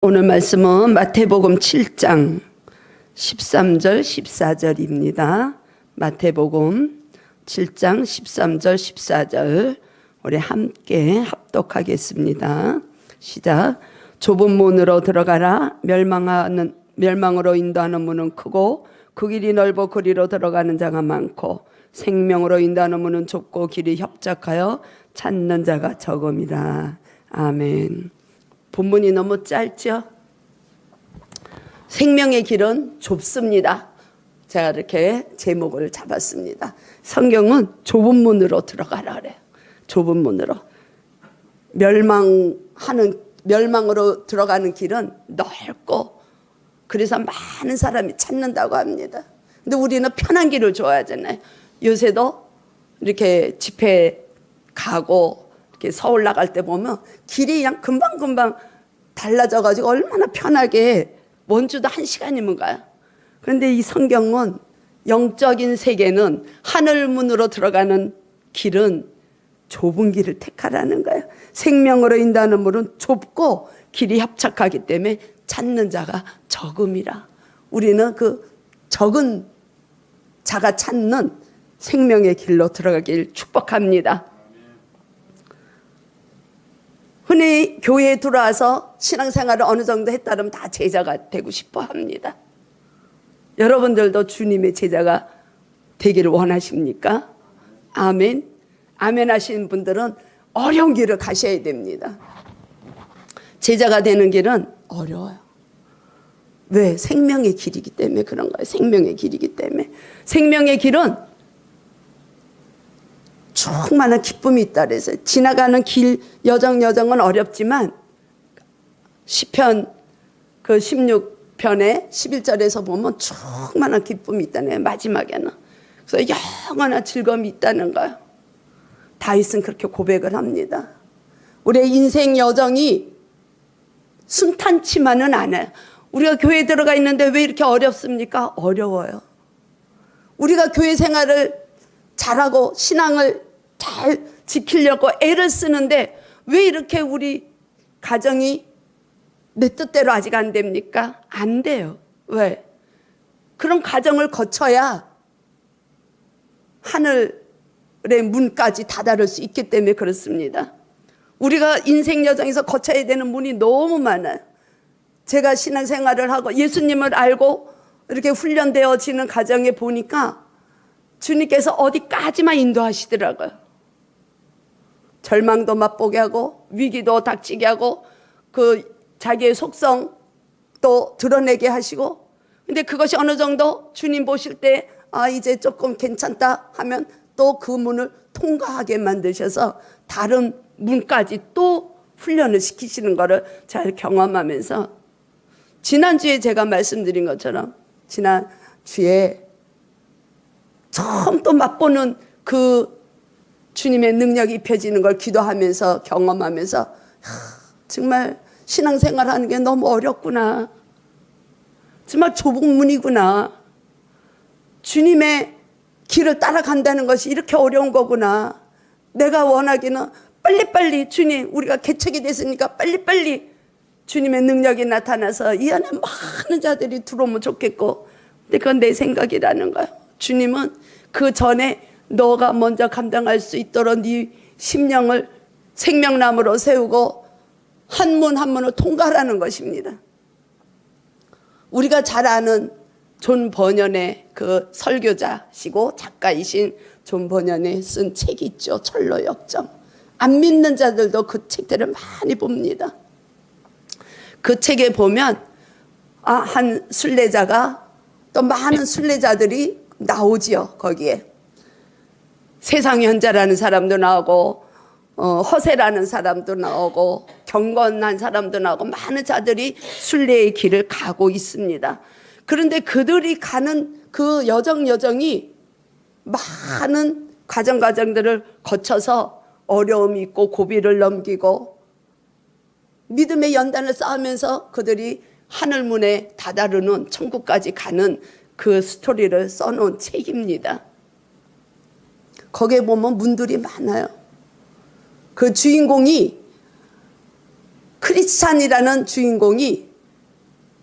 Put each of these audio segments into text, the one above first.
오늘 말씀은 마태복음 7장 13절 14절입니다. 마태복음 7장 13절 14절 우리 함께 합독하겠습니다. 시작. 좁은 문으로 들어가라. 멸망으로 인도하는 문은 크고 그 길이 넓어 그리로 들어가는 자가 많고 생명으로 인도하는 문은 좁고 길이 협착하여 찾는 자가 적음이라. 아멘. 본문이 너무 짧죠? 생명의 길은 좁습니다. 제가 이렇게 제목을 잡았습니다. 성경은 좁은 문으로 들어가라 그래요. 좁은 문으로. 멸망으로 들어가는 길은 넓고 그래서 많은 사람이 찾는다고 합니다. 근데 우리는 편한 길을 좋아하잖아요. 요새도 이렇게 집회 가고 이렇게 서울 나갈 때 보면 길이 그냥 금방금방 달라져가지고 얼마나 편하게 원주도 1시간이면 가요. 그런데 이 성경은 영적인 세계는 하늘문으로 들어가는 길은 좁은 길을 택하라는 거예요. 생명으로 인도하는 문은 좁고 길이 협착하기 때문에 찾는 자가 적음이라. 우리는 그 적은 자가 찾는 생명의 길로 들어가길 축복합니다. 흔히 교회에 들어와서 신앙생활을 어느 정도 했다 그러면 다 제자가 되고 싶어 합니다. 여러분들도 주님의 제자가 되기를 원하십니까? 아멘. 아멘 하시는 분들은 어려운 길을 가셔야 됩니다. 제자가 되는 길은 어려워요. 왜? 생명의 길이기 때문에 그런 거예요. 생명의 길이기 때문에. 생명의 길은 충만한 기쁨이 있다 그래서 지나가는 길 여정은 어렵지만 시편 그 16편에 11절에서 보면 충만한 기쁨이 있다네요. 마지막에는. 그래서 영원한 즐거움이 있다는 거예요. 다윗은 그렇게 고백을 합니다. 우리의 인생 여정이 순탄치만은 않아요. 우리가 교회에 들어가 있는데 왜 이렇게 어렵습니까? 어려워요. 우리가 교회 생활을 잘하고 신앙을 잘 지키려고 애를 쓰는데 왜 이렇게 우리 가정이 내 뜻대로 아직 안 됩니까? 안 돼요. 왜? 그런 과정을 거쳐야 하늘의 문까지 다다를 수 있기 때문에 그렇습니다. 우리가 인생 여정에서 거쳐야 되는 문이 너무 많아요. 제가 신앙생활을 하고 예수님을 알고 이렇게 훈련되어지는 과정에 보니까 주님께서 어디까지만 인도하시더라고요. 절망도 맛보게 하고 위기도 닥치게 하고 그 자기의 속성도 드러내게 하시고 근데 그것이 어느 정도 주님 보실 때 이제 조금 괜찮다 하면 또 그 문을 통과하게 만드셔서 다른 문까지 또 훈련을 시키시는 거를 잘 경험하면서 지난주에 제가 말씀드린 것처럼 지난주에 처음 또 맛보는 그 주님의 능력이 입혀지는 걸 기도하면서 경험하면서 정말 신앙생활하는 게 너무 어렵구나. 정말 좁은 문이구나. 주님의 길을 따라간다는 것이 이렇게 어려운 거구나. 내가 원하기는 빨리빨리 주님 우리가 개척이 됐으니까 빨리빨리 주님의 능력이 나타나서 이 안에 많은 자들이 들어오면 좋겠고 근데 그건 내 생각이라는 거예요. 주님은 그 전에 너가 먼저 감당할 수 있도록 네 심령을 생명나무로 세우고 한 문 한 문을 통과하라는 것입니다. 우리가 잘 아는 존 버년의 그 설교자시고 작가이신 존 버년이 쓴 책이 있죠. 철로역정. 안 믿는 자들도 그 책들을 많이 봅니다. 그 책에 보면 한 순례자가 또 많은 순례자들이 나오지요. 거기에 세상현자라는 사람도 나오고 허세라는 사람도 나오고 경건한 사람도 나오고 많은 자들이 순례의 길을 가고 있습니다. 그런데 그들이 가는 그 여정이 많은 과정들을 거쳐서 어려움이 있고 고비를 넘기고 믿음의 연단을 쌓으면서 그들이 하늘문에 다다르는 천국까지 가는 그 스토리를 써놓은 책입니다. 거기에 보면 문들이 많아요. 그 주인공이 크리스찬이라는 주인공이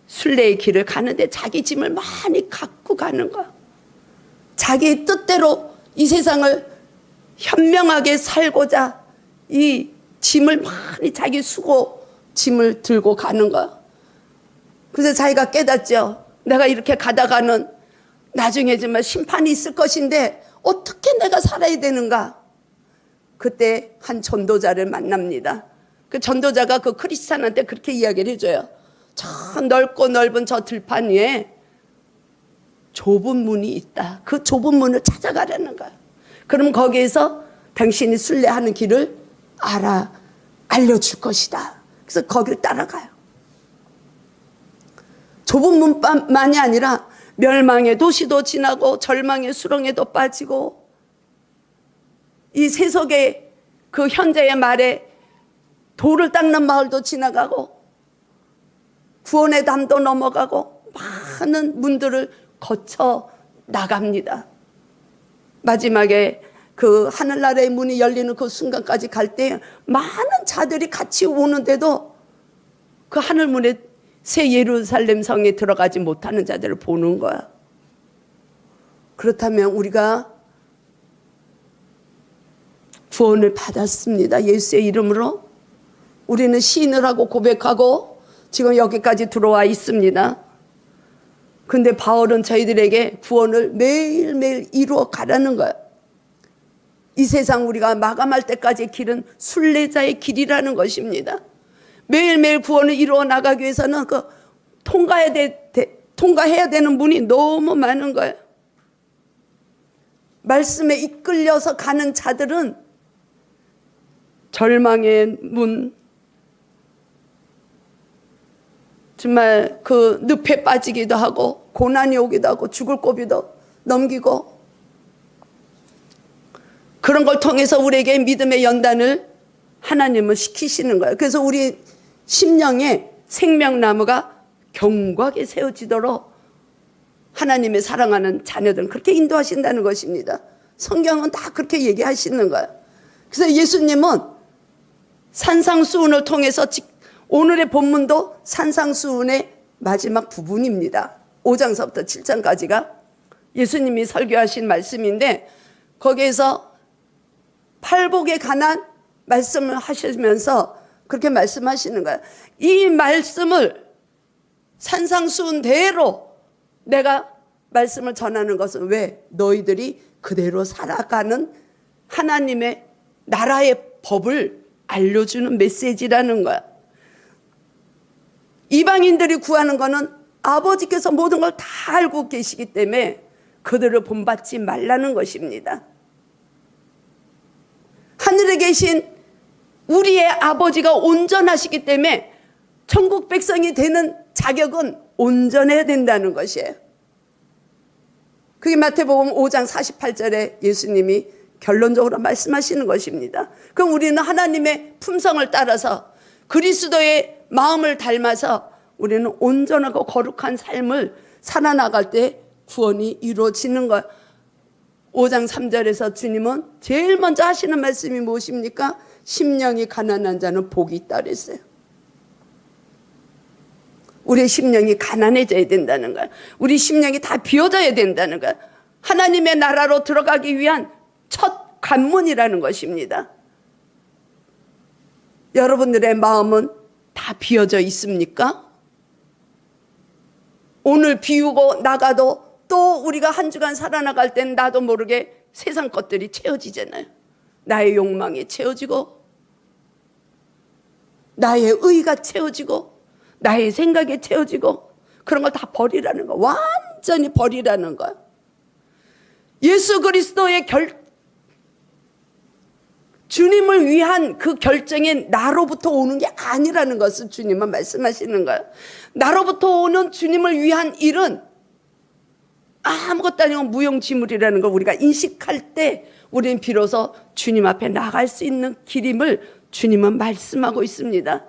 순례의 길을 가는데 자기 짐을 많이 갖고 가는 거야. 자기 뜻대로 이 세상을 현명하게 살고자 이 짐을 많이 자기 수고 짐을 들고 가는 거야. 그래서 자기가 깨닫죠. 내가 이렇게 가다가는 나중에 정말 심판이 있을 것인데 어떻게 내가 살아야 되는가. 그때 한 전도자를 만납니다. 그 전도자가 그 크리스찬한테 그렇게 이야기를 해줘요. 저 넓고 넓은 저 들판 위에 좁은 문이 있다. 그 좁은 문을 찾아가라는 거야. 그럼 거기에서 당신이 순례하는 길을 알려줄 것이다. 그래서 거기를 따라가요. 좁은 문만이 아니라 멸망의 도시도 지나고 절망의 수렁에도 빠지고 이 세속의 그 현재의 말에 돌을 닦는 마을도 지나가고 구원의 담도 넘어가고 많은 문들을 거쳐 나갑니다. 마지막에 그 하늘나라의 문이 열리는 그 순간까지 갈 때 많은 자들이 같이 오는데도 그 하늘문에 새 예루살렘 성에 들어가지 못하는 자들을 보는 거야. 그렇다면 우리가 구원을 받았습니다. 예수의 이름으로. 우리는 시인을 하고 고백하고 지금 여기까지 들어와 있습니다. 근데 바울은 저희들에게 구원을 매일매일 이루어 가라는 거야. 이 세상 우리가 마감할 때까지의 길은 순례자의 길이라는 것입니다. 매일매일 구원을 이루어 나가기 위해서는 통과해야 되는 문이 너무 많은 거예요. 말씀에 이끌려서 가는 자들은 절망의 문, 정말 그 늪에 빠지기도 하고 고난이 오기도 하고 죽을 고비도 넘기고 그런 걸 통해서 우리에게 믿음의 연단을 하나님은 시키시는 거예요. 그래서 우리 심령에 생명나무가 견고하게 세워지도록 하나님의 사랑하는 자녀들은 그렇게 인도하신다는 것입니다. 성경은 다 그렇게 얘기하시는 거예요. 그래서 예수님은 산상수훈을 통해서 오늘의 본문도 산상수훈의 마지막 부분입니다. 5장서부터 7장까지가 예수님이 설교하신 말씀인데 거기에서 팔복에 관한 말씀을 하시면서 그렇게 말씀하시는 거예요. 이 말씀을 산상수훈대로 내가 말씀을 전하는 것은 왜? 너희들이 그대로 살아가는 하나님의 나라의 법을 알려주는 메시지라는 거야. 이방인들이 구하는 거는 아버지께서 모든 걸 다 알고 계시기 때문에 그들을 본받지 말라는 것입니다. 하늘에 계신 우리의 아버지가 온전하시기 때문에 천국 백성이 되는 자격은 온전해야 된다는 것이에요. 그게 마태복음 5장 48절에 예수님이 결론적으로 말씀하시는 것입니다. 그럼 우리는 하나님의 품성을 따라서 그리스도의 마음을 닮아서 우리는 온전하고 거룩한 삶을 살아나갈 때 구원이 이루어지는 것. 5장 3절에서 주님은 제일 먼저 하시는 말씀이 무엇입니까? 심령이 가난한 자는 복이 있다 그랬어요. 우리의 심령이 가난해져야 된다는 거야. 우리 심령이 다 비워져야 된다는 거야. 하나님의 나라로 들어가기 위한 첫 관문이라는 것입니다. 여러분들의 마음은 다 비워져 있습니까? 오늘 비우고 나가도 또 우리가 한 주간 살아나갈 땐 나도 모르게 세상 것들이 채워지잖아요. 나의 욕망이 채워지고 나의 의가 채워지고 나의 생각이 채워지고 그런 걸 다 버리라는 거. 완전히 버리라는 거야. 예수 그리스도의 주님을 위한 그 결정이 나로부터 오는 게 아니라는 것을 주님은 말씀하시는 거예요. 나로부터 오는 주님을 위한 일은 아무것도 아니고 무용지물이라는 걸 우리가 인식할 때 우리는 비로소 주님 앞에 나갈 수 있는 길임을 주님은 말씀하고 있습니다.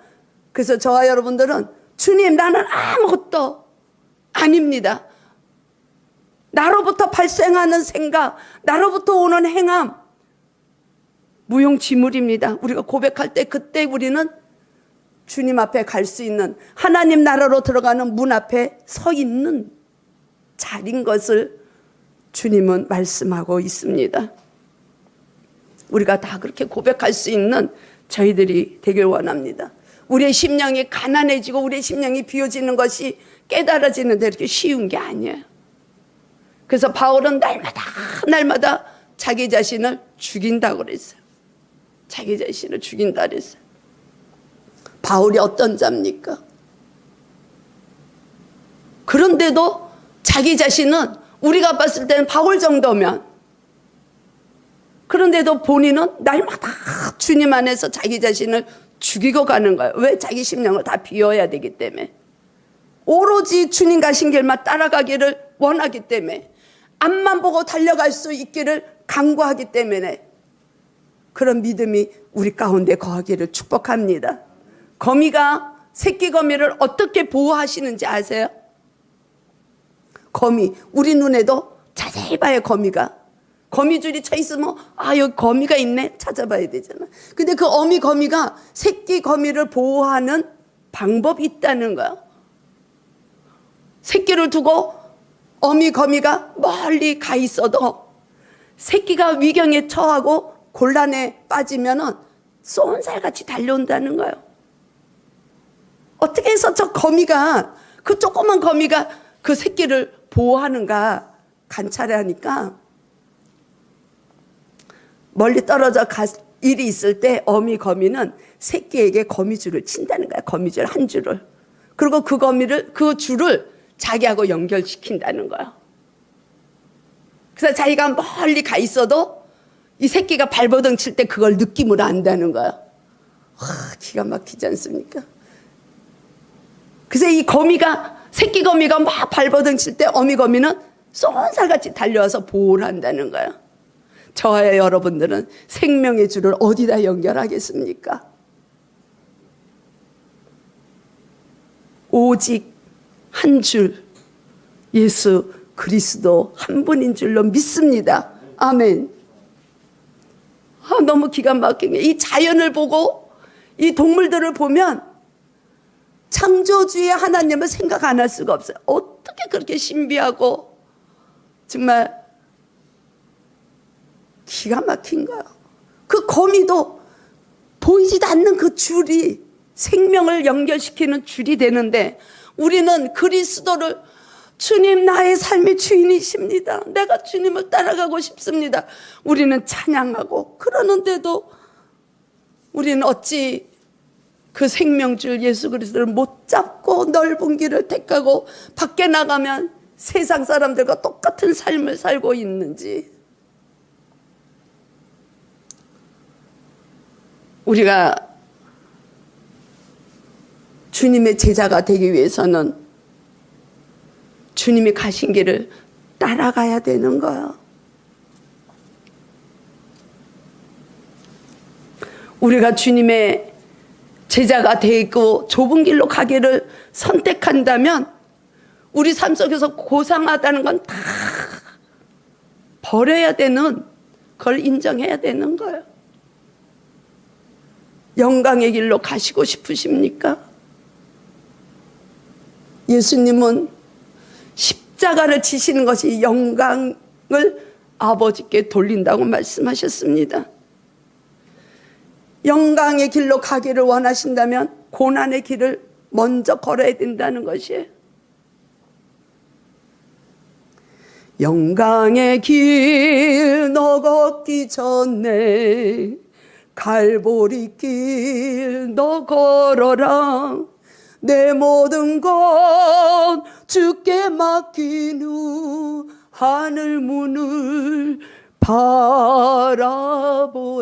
그래서 저와 여러분들은 주님 나는 아무것도 아닙니다. 나로부터 발생하는 생각, 나로부터 오는 행함 무용지물입니다. 우리가 고백할 때 그때 우리는 주님 앞에 갈 수 있는, 하나님 나라로 들어가는 문 앞에 서 있는 자리인 것을 주님은 말씀하고 있습니다. 우리가 다 그렇게 고백할 수 있는 저희들이 되길 원합니다. 우리의 심령이 가난해지고 우리의 심령이 비워지는 것이 깨달아지는데 이렇게 쉬운 게 아니에요. 그래서 바울은 날마다 자기 자신을 죽인다고 그랬어요. 자기 자신을 죽인다 그랬어요. 바울이 어떤 자입니까? 그런데도 자기 자신은, 우리가 봤을 때는 바울 정도면, 그런데도 본인은 날마다 주님 안에서 자기 자신을 죽이고 가는 거예요. 왜? 자기 심령을 다 비워야 되기 때문에. 오로지 주님 가신 길만 따라가기를 원하기 때문에, 앞만 보고 달려갈 수 있기를 간구하기 때문에 그런 믿음이 우리 가운데 거하기를 축복합니다. 거미가 새끼 거미를 어떻게 보호하시는지 아세요? 거미, 우리 눈에도 자세히 봐요. 거미줄이 쳐 있으면 여기 거미가 있네 찾아봐야 되잖아. 근데 그 어미 거미가 새끼 거미를 보호하는 방법이 있다는 거야. 새끼를 두고 어미 거미가 멀리 가 있어도 새끼가 위경에 처하고 곤란에 빠지면은 쏜살같이 달려온다는 거예요. 어떻게 해서 저 거미가, 그 조그만 거미가 그 새끼를 보호하는가 관찰하니까, 멀리 떨어져 일이 있을 때 어미 거미는 새끼에게 거미줄을 친다는 거야. 거미줄 한 줄을. 그리고 그 줄을 자기하고 연결시킨다는 거야. 그래서 자기가 멀리 가 있어도 이 새끼가 발버둥 칠 때 그걸 느낌으로 안다는 거야. 기가 막히지 않습니까? 그래서 이 새끼 거미가 막 발버둥 칠 때 어미 거미는 쏜살같이 달려와서 보호를 한다는 거야. 저와 여러분들은 생명의 줄을 어디다 연결하겠습니까? 오직 한 줄, 예수 그리스도 한 분인 줄로 믿습니다. 아멘. 너무 기가 막힌 게, 이 자연을 보고 이 동물들을 보면 창조주의 하나님을 생각 안 할 수가 없어요. 어떻게 그렇게 신비하고 정말 기가 막힌 거야. 그 거미도 보이지도 않는 그 줄이 생명을 연결시키는 줄이 되는데, 우리는 그리스도를, 주님 나의 삶의 주인이십니다, 내가 주님을 따라가고 싶습니다, 우리는 찬양하고 그러는데도 우리는 어찌 그 생명줄 예수 그리스도를 못 잡고 넓은 길을 택하고 밖에 나가면 세상 사람들과 똑같은 삶을 살고 있는지. 우리가 주님의 제자가 되기 위해서는 주님이 가신 길을 따라가야 되는 거야. 우리가 주님의 제자가 되고 좁은 길로 가기를 선택한다면 우리 삶 속에서 고상하다는 건 다 버려야 되는 걸 인정해야 되는 거예요. 영광의 길로 가시고 싶으십니까? 예수님은 십자가를 지시는 것이 영광을 아버지께 돌린다고 말씀하셨습니다. 영광의 길로 가기를 원하신다면 고난의 길을 먼저 걸어야 된다는 것이에요. 영광의 길 너 걷기 전에 갈보리 길 너 걸어라. 내 모든 것 주께 맡긴 후 하늘 문을 바라보라.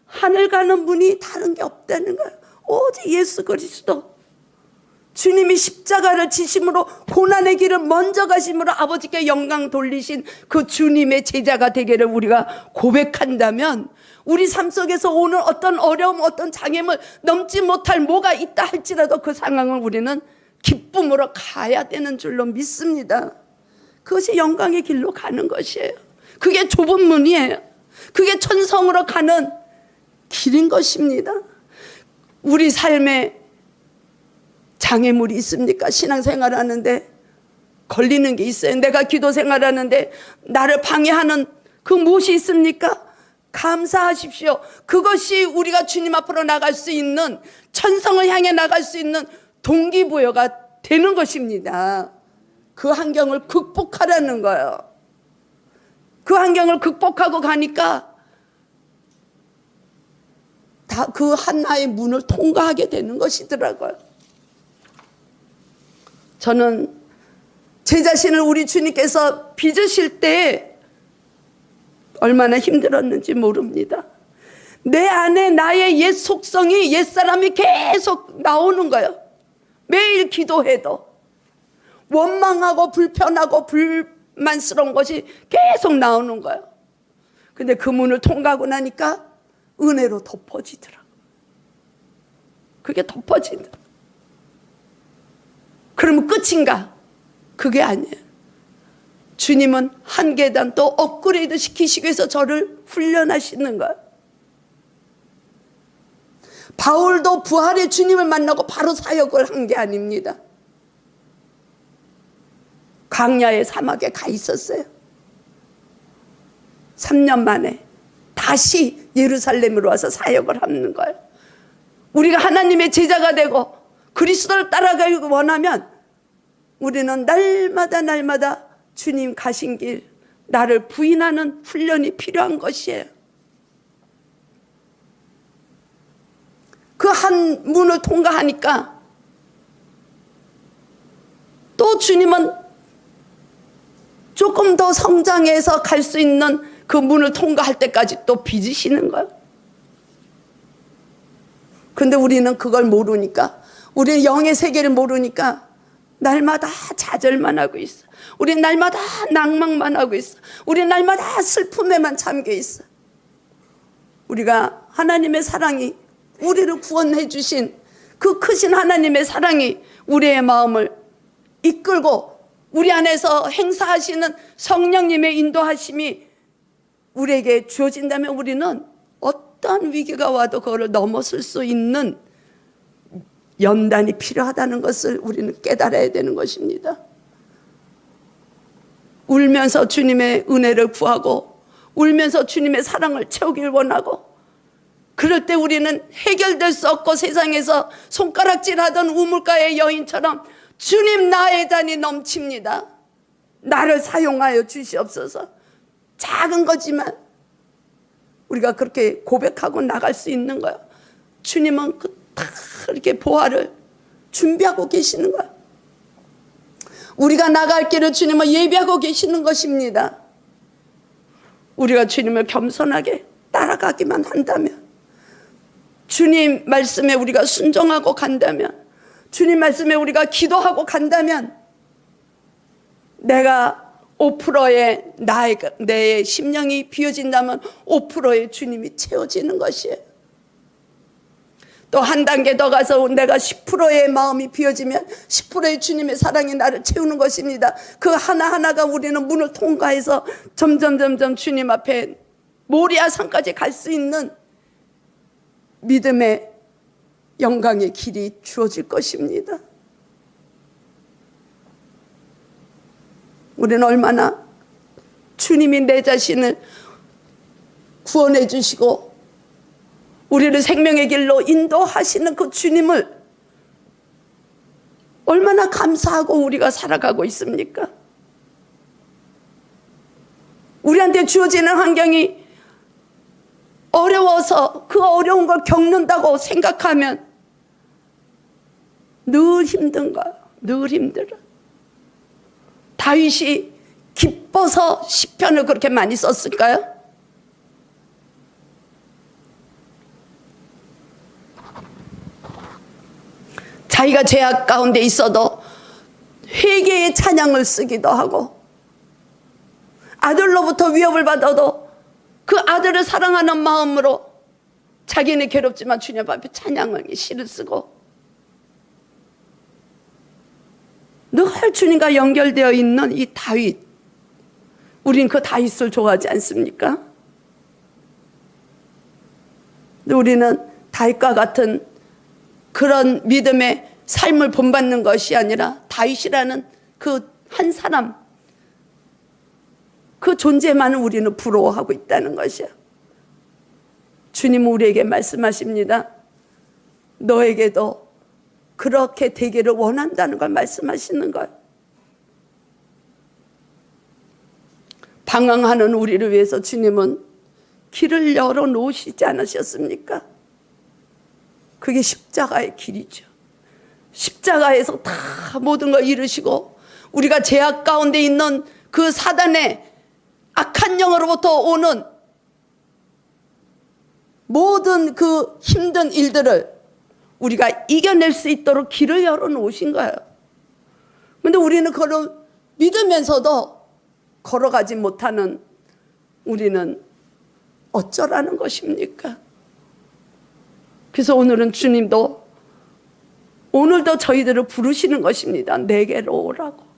하늘 가는 문이 다른 게 없다는 거예요. 오직 예수 그리스도. 주님이 십자가를 지심으로 고난의 길을 먼저 가심으로 아버지께 영광 돌리신 그 주님의 제자가 되기를 우리가 고백한다면, 우리 삶 속에서 오는 어떤 어려움, 어떤 장애물, 넘지 못할 뭐가 있다 할지라도 그 상황을 우리는 기쁨으로 가야 되는 줄로 믿습니다. 그것이 영광의 길로 가는 것이에요. 그게 좁은 문이에요. 그게 천성으로 가는 길인 것입니다. 우리 삶에 장애물이 있습니까? 신앙생활 하는데 걸리는 게 있어요. 내가 기도 생활하는데 나를 방해하는 그 무엇이 있습니까? 감사하십시오. 그것이 우리가 주님 앞으로 나갈 수 있는, 천성을 향해 나갈 수 있는 동기부여가 되는 것입니다. 그 환경을 극복하라는 거예요. 그 환경을 극복하고 가니까 다 그 하나의 문을 통과하게 되는 것이더라고요. 저는 제 자신을 우리 주님께서 빚으실 때 얼마나 힘들었는지 모릅니다. 내 안에 나의 옛 속성이, 옛사람이 계속 나오는 거예요. 매일 기도해도 원망하고 불편하고 불만스러운 것이 계속 나오는 거예요. 근데 그 문을 통과하고 나니까 은혜로 덮어지더라고요. 그게 덮어진다. 그러면 끝인가? 그게 아니에요. 주님은 한 계단 또 업그레이드 시키시기 위해서 저를 훈련하시는 거예요. 바울도 부활의 주님을 만나고 바로 사역을 한 게 아닙니다. 광야의 사막에 가 있었어요. 3년 만에 다시 예루살렘으로 와서 사역을 하는 거예요. 우리가 하나님의 제자가 되고 그리스도를 따라가기 원하면 우리는 날마다 주님 가신 길, 나를 부인하는 훈련이 필요한 것이에요. 그 한 문을 통과하니까 또 주님은 조금 더 성장해서 갈 수 있는 그 문을 통과할 때까지 또 빚으시는 거예요. 근데 우리는 그걸 모르니까, 우리는 영의 세계를 모르니까 날마다 좌절만 하고 있어. 우리는 날마다 낭망만 하고 있어. 우리는 날마다 슬픔에만 잠겨 있어. 우리가 하나님의 사랑이, 우리를 구원해 주신 그 크신 하나님의 사랑이 우리의 마음을 이끌고 우리 안에서 행사하시는 성령님의 인도하심이 우리에게 주어진다면 우리는 어떤 위기가 와도 그걸 넘어설 수 있는 연단이 필요하다는 것을 우리는 깨달아야 되는 것입니다. 울면서 주님의 은혜를 구하고 울면서 주님의 사랑을 채우길 원하고, 그럴 때 우리는 해결될 수 없고 세상에서 손가락질하던 우물가의 여인처럼 주님, 나의 잔이 넘칩니다. 나를 사용하여 주시옵소서. 작은 거지만 우리가 그렇게 고백하고 나갈 수 있는 거예요. 주님은 다 이렇게 보화를 준비하고 계시는 거예요. 우리가 나갈 길을 주님은 예비하고 계시는 것입니다. 우리가 주님을 겸손하게 따라가기만 한다면, 주님 말씀에 우리가 순종하고 간다면, 주님 말씀에 우리가 기도하고 간다면, 내가 5%의 내 심령이 비어진다면 5%의 주님이 채워지는 것이에요. 또 한 단계 더 가서 내가 10%의 마음이 비어지면 10%의 주님의 사랑이 나를 채우는 것입니다. 그 하나하나가 우리는 문을 통과해서 점점 주님 앞에 모리아 산까지 갈 수 있는 믿음의 영광의 길이 주어질 것입니다. 우리는 얼마나 주님이 내 자신을 구원해 주시고 우리를 생명의 길로 인도하시는 그 주님을 얼마나 감사하고 우리가 살아가고 있습니까? 우리한테 주어지는 환경이 어려워서 그 어려운 걸 겪는다고 생각하면 늘 힘든 거야. 늘 힘들어. 다윗이 기뻐서 시편을 그렇게 많이 썼을까요? 자기가 죄악 가운데 있어도 회개의 찬양을 쓰기도 하고, 아들로부터 위협을 받아도 그 아들을 사랑하는 마음으로 자기는 괴롭지만 주님 앞에 찬양을 시를 쓰고, 늘 주님과 연결되어 있는 이 다윗, 우린 그 다윗을 좋아하지 않습니까? 우리는 다윗과 같은 그런 믿음의 삶을 본받는 것이 아니라 다윗이라는 그 한 사람, 그 존재만을 우리는 부러워하고 있다는 것이야. 주님은 우리에게 말씀하십니다. 너에게도 그렇게 되기를 원한다는 걸 말씀하시는 거예요. 방황하는 우리를 위해서 주님은 길을 열어놓으시지 않으셨습니까? 그게 십자가의 길이죠. 십자가에서 다 모든 걸 이루시고 우리가 죄악 가운데 있는 그 사단의 악한 영으로부터 오는 모든 그 힘든 일들을 우리가 이겨낼 수 있도록 길을 열어놓으신 거예요. 그런데 우리는 그걸 믿으면서도 걸어가지 못하는 우리는 어쩌라는 것입니까? 그래서 오늘은 주님도 오늘도 저희들을 부르시는 것입니다. 내게로 오라고.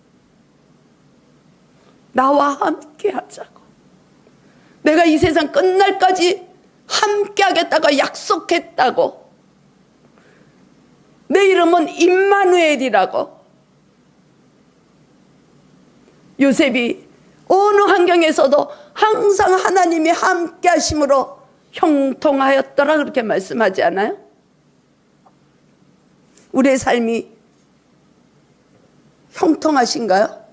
나와 함께 하자고. 내가 이 세상 끝날까지 함께 하겠다고 약속했다고. 내 이름은 임마누엘이라고. 요셉이 어느 환경에서도 항상 하나님이 함께 하심으로 형통하였더라 그렇게 말씀하지 않아요? 우리의 삶이 형통하신가요?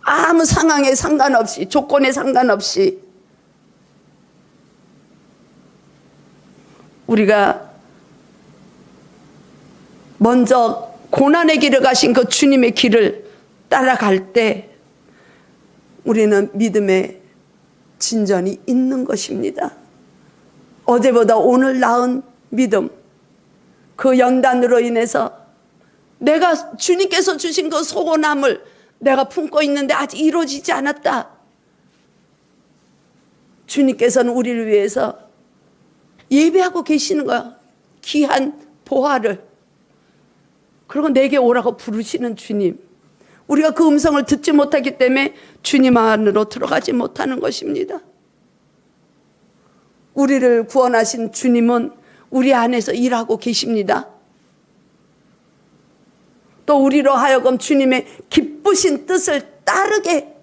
아무 상황에 상관없이, 조건에 상관없이 우리가 먼저 고난의 길을 가신 그 주님의 길을 따라갈 때 우리는 믿음의 진전이 있는 것입니다. 어제보다 오늘 나은 믿음, 그 연단으로 인해서 내가 주님께서 주신 그 소원함을 내가 품고 있는데 아직 이루어지지 않았다. 주님께서는 우리를 위해서 예배하고 계시는 거야. 귀한 보화를. 그리고 내게 오라고 부르시는 주님. 우리가 그 음성을 듣지 못하기 때문에 주님 안으로 들어가지 못하는 것입니다. 우리를 구원하신 주님은 우리 안에서 일하고 계십니다. 또 우리로 하여금 주님의 기쁘신 뜻을 따르게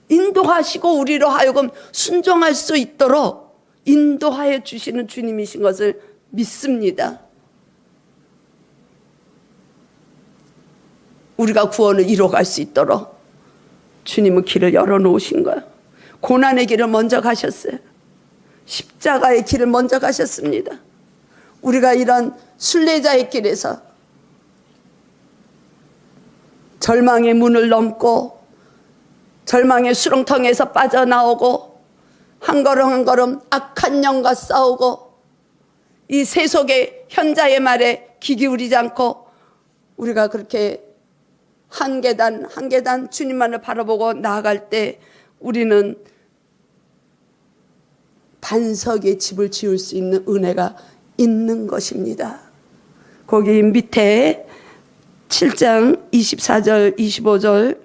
인도하시고 우리로 하여금 순종할 수 있도록 인도하여 주시는 주님이신 것을 믿습니다. 우리가 구원을 이뤄갈 수 있도록 주님은 길을 열어놓으신 거예요. 고난의 길을 먼저 가셨어요. 십자가의 길을 먼저 가셨습니다. 우리가 이런 순례자의 길에서 절망의 문을 넘고 절망의 수렁텅에서 빠져나오고 한 걸음 한 걸음 악한 영과 싸우고 이 세속의 현자의 말에 귀 기울이지 않고 우리가 그렇게 한 계단 한 계단 주님만을 바라보고 나아갈 때 우리는 반석의 집을 지을 수 있는 은혜가 있는 것입니다. 거기 밑에 7장 24절 25절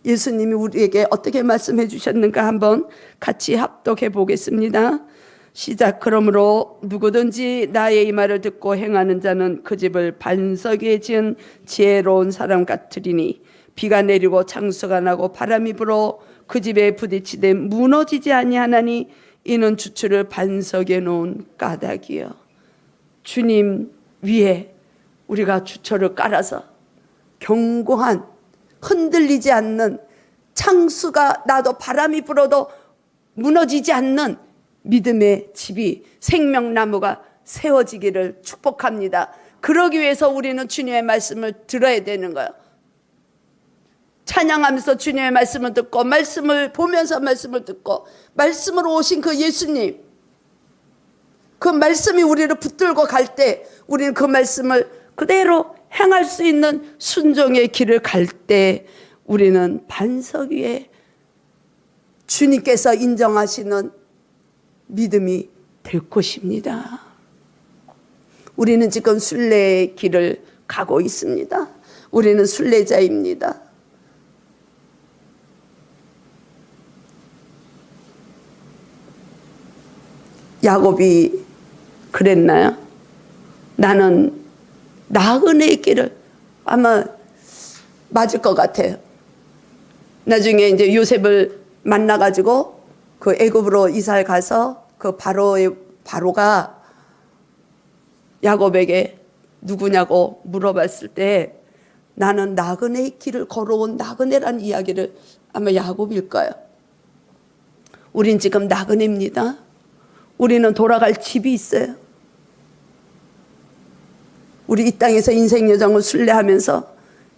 예수님이 우리에게 어떻게 말씀해 주셨는가 한번 같이 합독해 보겠습니다. 시작. 그러므로 누구든지 나의 이 말을 듣고 행하는 자는 그 집을 반석 위에 지은 지혜로운 사람 같으리니 비가 내리고 창수가 나고 바람이 불어 그 집에 부딪히되 무너지지 아니하나니 이는 주추를 반석에 놓은 까닭이요. 주님 위에 우리가 주초를 깔아서 견고한 흔들리지 않는 창수가 나도 바람이 불어도 무너지지 않는 믿음의 집이 생명나무가 세워지기를 축복합니다. 그러기 위해서 우리는 주님의 말씀을 들어야 되는 거예요. 찬양하면서 주님의 말씀을 듣고 말씀을 보면서 말씀을 듣고 말씀으로 오신 그 예수님, 그 말씀이 우리를 붙들고 갈 때 우리는 그 말씀을 그대로 행할 수 있는 순종의 길을 갈 때 우리는 반석 위에 주님께서 인정하시는 믿음이 될 것입니다. 우리는 지금 순례의 길을 가고 있습니다. 우리는 순례자입니다. 야곱이 그랬나요? 나는 나그네의 길을, 아마 맞을 것 같아요. 나중에 이제 요셉을 만나가지고 그 애굽으로 이사를 가서 그 바로가 야곱에게 누구냐고 물어봤을 때 나는 나그네의 길을 걸어온 나그네라는 이야기를, 아마 야곱일 거예요. 우린 지금 나그네입니다. 우리는 돌아갈 집이 있어요. 우리 이 땅에서 인생 여정을 순례하면서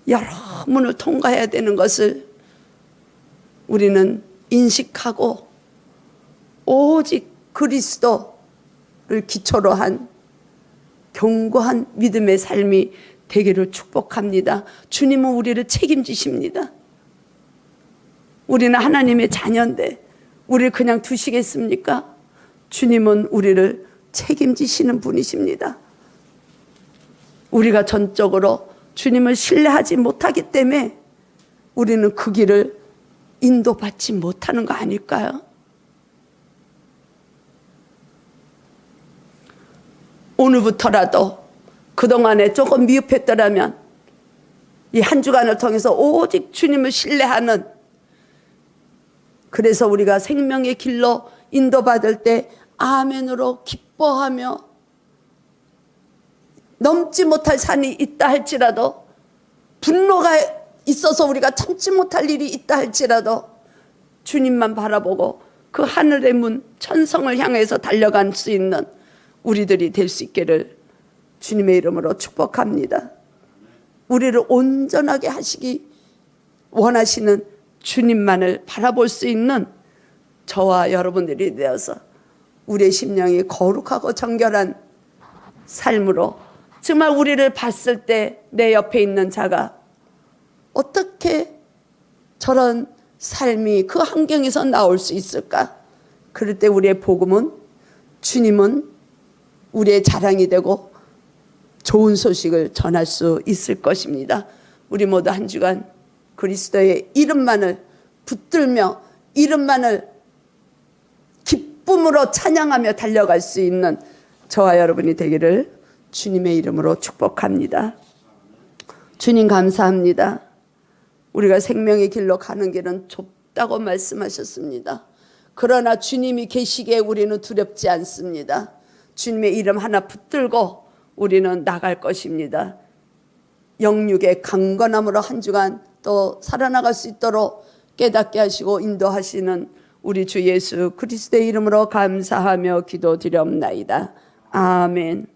여러 문을 통과해야 되는 것을 우리는 인식하고 오직 그리스도를 기초로 한 견고한 믿음의 삶이 되기를 축복합니다. 주님은 우리를 책임지십니다. 우리는 하나님의 자녀인데 우리를 그냥 두시겠습니까? 주님은 우리를 책임지시는 분이십니다. 우리가 전적으로 주님을 신뢰하지 못하기 때문에 우리는 그 길을 인도받지 못하는 거 아닐까요? 오늘부터라도 그동안에 조금 미흡했더라면 이 한 주간을 통해서 오직 주님을 신뢰하는, 그래서 우리가 생명의 길로 인도받을 때 아멘으로 기뻐하며 넘지 못할 산이 있다 할지라도, 분노가 있어서 우리가 참지 못할 일이 있다 할지라도 주님만 바라보고 그 하늘의 문 천성을 향해서 달려갈 수 있는 우리들이 될 수 있기를 주님의 이름으로 축복합니다. 우리를 온전하게 하시기 원하시는 주님만을 바라볼 수 있는 저와 여러분들이 되어서 우리의 심령이 거룩하고 정결한 삶으로, 정말 우리를 봤을 때 내 옆에 있는 자가 어떻게 저런 삶이 그 환경에서 나올 수 있을까? 그럴 때 우리의 복음은, 주님은 우리의 자랑이 되고 좋은 소식을 전할 수 있을 것입니다. 우리 모두 한 주간 그리스도의 이름만을 붙들며 이름만을 기쁨으로 찬양하며 달려갈 수 있는 저와 여러분이 되기를 주님의 이름으로 축복합니다. 주님 감사합니다. 우리가 생명의 길로 가는 길은 좁다고 말씀하셨습니다. 그러나 주님이 계시기에 우리는 두렵지 않습니다. 주님의 이름 하나 붙들고 우리는 나갈 것입니다. 영육의 강건함으로 한 주간 또 살아나갈 수 있도록 깨닫게 하시고 인도하시는 우리 주 예수 그리스도의 이름으로 감사하며 기도드리옵나이다. 아멘.